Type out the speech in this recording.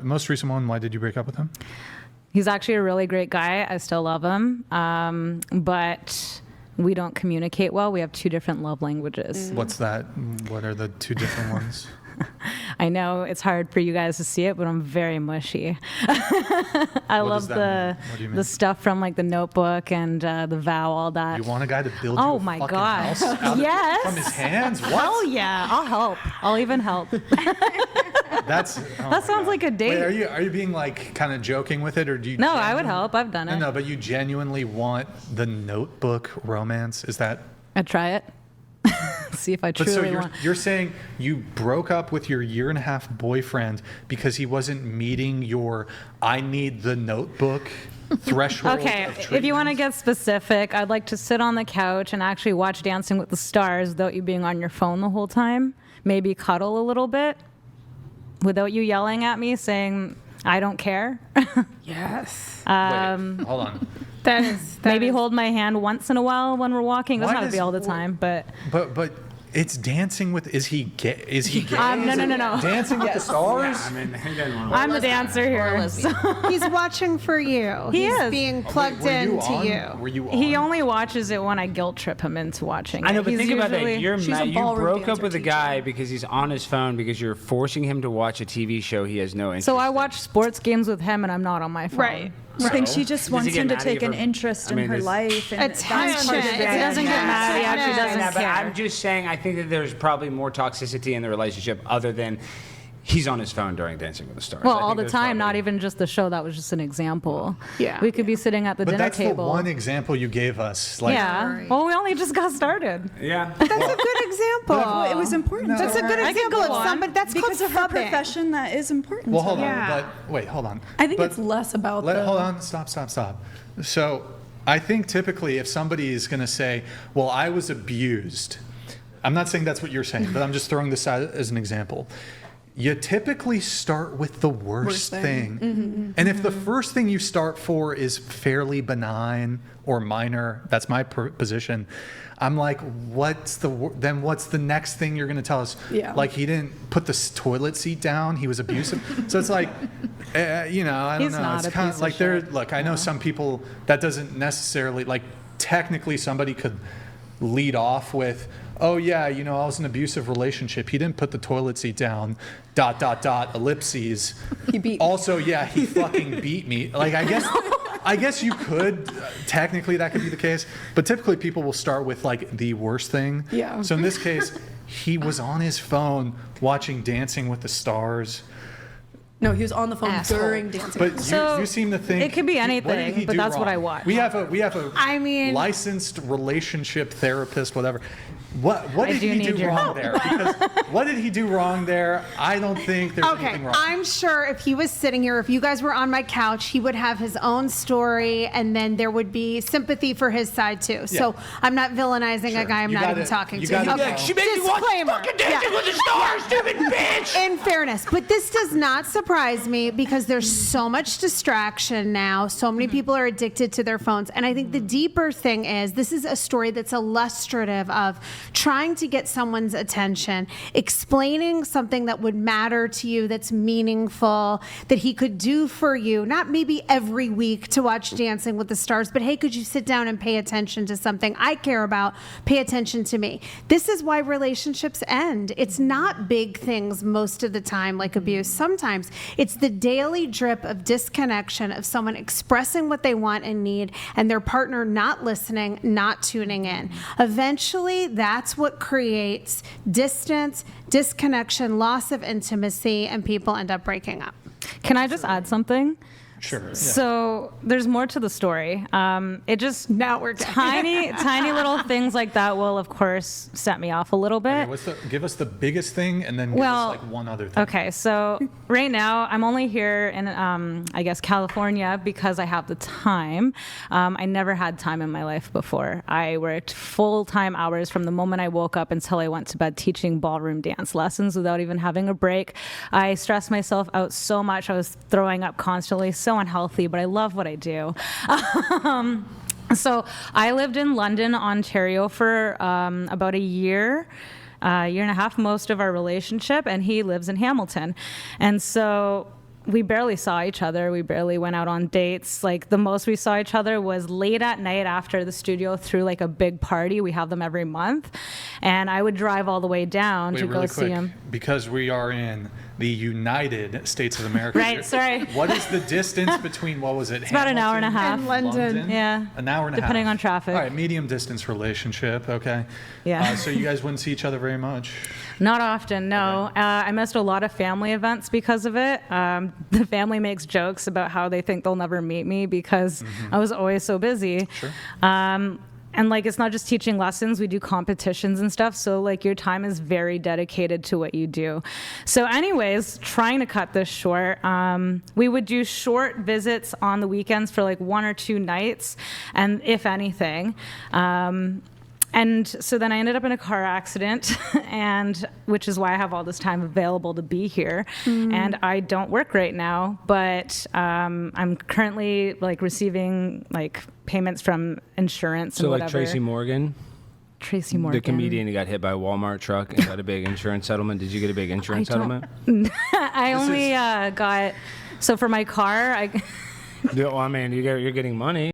most recent one, why did you break up with him? He's actually a really great guy. I still love him. But we don't communicate well. We have 2 different love languages. What's that? What are the 2 different ones? I know it's hard for you guys to see it, but I'm very mushy. I love the stuff from like the Notebook and the Vow, all that. You want a guy to build you a my fucking gosh. house out Yes. from his hands? What? Hell yeah, I'll help. I'll even help. That sounds like a date. Wait, are you being like kind of joking with it, or do you? No, I would help. I've done it. No, but you genuinely want the Notebook romance? Is that? I'd try it. See if I truly want. You're saying you broke up with your 1.5-year boyfriend because he wasn't meeting your "I need the Notebook" threshold. Okay, of if you want to get specific, I'd like to sit on the couch and actually watch Dancing with the Stars without you being on your phone the whole time. Maybe cuddle a little bit without you yelling at me saying, "I don't care." Yes. Wait, hold on. Maybe hold my hand once in a while when we're walking. It doesn't have to be all the time, but it's Dancing with. Is he gay? Is he gay? No. Dancing with the Stars. Yeah, I mean, he doesn't want to. I'm the dancer here. He's watching for you. He He's is. being plugged into you. Were you on? He only watches it when I guilt trip him into watching it. I know, but He's think about that. usually- You're She's a mad. You ballroom broke up dancer with a teacher. guy because he's on his phone because you're forcing him to watch a TV show he has no interest So I in. watch sports games with him, and I'm not on my phone. Right. I think she Does just he wants get him to mad at you take an for- interest I mean, in her there's- life. And that's Attention. part of it. He doesn't get mad. He actually doesn't Yeah, but care. I'm just saying, I think that there's probably more toxicity in the relationship other than he's on his phone during Dancing with the Stars. Well, I all think the there's time, not probably- even just the show. That was just an example. Yeah. We could be sitting at the But dinner that's table. the one example you gave us. Like, Yeah. Right. Well, we only just got started. Yeah. That's a good example. Well, it was important. That's to a good her. example go of on. somebody. That's Because called of her fubbing. profession, that is important. Well, to hold her. on. Yeah. But wait, hold on. I think But it's less about hold on. Stop. So I think typically if somebody is going to say, well, I was abused, I'm not saying that's what you're saying, but I'm just throwing this out as an example. You typically start with the worst thing. And if the first thing you start for is fairly benign or minor, that's my position. I'm like, what's the next thing you're going to tell us? Yeah. Like he didn't put the toilet seat down. He was abusive. So it's like, I don't He's know. not It's a kind piece of of like shit. look, I know some people that doesn't necessarily like technically somebody could lead off with, oh yeah, I was in an abusive relationship. He didn't put the toilet seat down, ... ellipses. He beat me. Also, yeah, he fucking beat me. Like, I guess you could, technically that could be the case, but typically people will start with like the worst thing. Yeah. So in this case, he was on his phone watching Dancing with the Stars. No, he was on the phone Asshole. during Dancing. But So, you seem to think it could be what did anything, he but do that's what wrong? I watch. We have a I mean- licensed relationship therapist, whatever. What did do he need do your wrong help. there? Because what did he do wrong there? I don't think there's Okay, anything wrong. I'm sure if he was sitting here, if you guys were on my couch, he would have his own story, and then there would be sympathy for his side too. So I'm not villainizing Sure. a guy I'm You not gotta- even talking you to. gotta Okay. know. She made me watch Disclaimer. fucking Dancing with the Stars, stupid bitch! In fairness, but this does not surprise me because there's so much distraction now. So many people are addicted to their phones. And I think the deeper thing is this is a story that's illustrative of trying to get someone's attention, explaining something that would matter to you, that's meaningful, that he could do for you, not maybe every week to watch Dancing with the Stars, but hey, could you sit down and pay attention to something I care about? Pay attention to me. This is why relationships end. It's not big things most of the time, like abuse. Sometimes it's the daily drip of disconnection of someone expressing what they want and need and their partner not listening, not tuning in. Eventually, that's what creates distance, disconnection, loss of intimacy, and people end up breaking up. Can I just add something? Sure. Yeah. So there's more to the story. It just Now we're tiny little things like that will, of course, set me off a little bit. Okay, give us the biggest thing, and then give Well, us like one other thing. Okay, so right now I'm only here in, I guess, California because I have the time. I never had time in my life before. I worked full-time hours from the moment I woke up until I went to bed teaching ballroom dance lessons without even having a break. I stressed myself out so much. I was throwing up constantly, so unhealthy, but I love what I do. So I lived in London, Ontario for about a year and a half, most of our relationship, and he lives in Hamilton. And so we barely saw each other. We barely went out on dates. Like the most we saw each other was late at night after the studio threw like a big party. We have them every month. And I would drive all the way down Wait, to really go see quick, him. because we are in the United States of America. Right, sorry. What is the distance between, what was it? It's about an hour and a half. In London. Yeah. An hour and a half. Depending on traffic. All right, medium distance relationship, okay. Yeah. So you guys wouldn't see each other very much? Not often, no. I missed a lot of family events because of it. The family makes jokes about how they think they'll never meet me because I was always so busy. Sure. And like, it's not just teaching lessons, we do competitions and stuff. So like your time is very dedicated to what you do. So anyways, trying to cut this short, we would do short visits on the weekends for like 1 or 2 nights. And if anything, and so then I ended up in a car accident, and which is why I have all this time available to be here. And I don't work right now, but I'm currently like receiving like payments from insurance So and like whatever. Tracy Morgan, Tracy Morgan. the comedian who got hit by a Walmart truck and got a big insurance settlement. Did you get a big insurance don't- settlement? I only got, so for my car, Yeah, well, I mean, you're getting money.